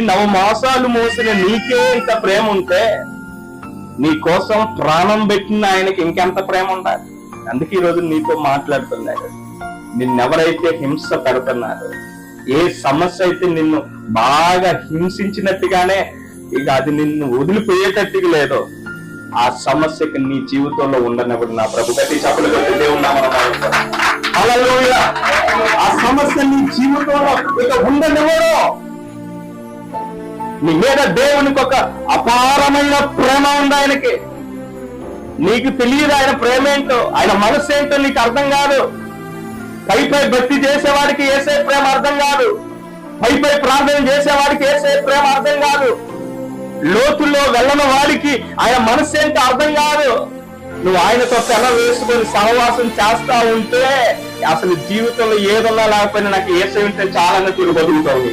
నవమాసాలు మోసిన నీకే ఇంత ప్రేమ ఉంటే నీ కోసం ప్రాణం పెట్టిన ఆయనకి ఇంకెంత ప్రేమ ఉండాలి. అందుకే ఈరోజు నీతో మాట్లాడుతున్నాడు. నిన్నెవరైతే హింస పెడుతున్నారో, ఏ సమస్య అయితే నిన్ను బాగా హింసించినట్టుగానే ఇక అది నిన్ను వదిలిపోయేటట్టుగా లేదో ఆ సమస్యకి నీ జీవితంలో ఉండనివ్వడు నా ప్రభు. గట్టి చప్పలు కొట్టి దేవుని నామమున హల్లెలూయా. ఆ సమస్య నీ జీవితంలో ఇక ఉండనివ్వడు. నీ మీద దేవునికి ఒక అపారమైన ప్రేమ ఉంది ఆయనకి. నీకు తెలియదు ఆయన ప్రేమ ఏంటో, ఆయన మనసు ఏంటో నీకు అర్థం కాదు. పై భక్తి చేసేవాడికి యేసే ప్రేమ అర్థం కాదు. పై ప్రార్థన చేసేవాడికి యేసే ప్రేమ అర్థం కాదు. లోతుల్లో వెళ్ళని వాడికి ఆయన మనసు ఏంటో అర్థం కాదు. నువ్వు ఆయనతో తెల వేసుకొని సహవాసం చేస్తా ఉంటే అసలు జీవితంలో ఏదన్నా లేకపోయినా నాకు యేసే ఉంటే చాలా తిరిగి బతుకుతావు.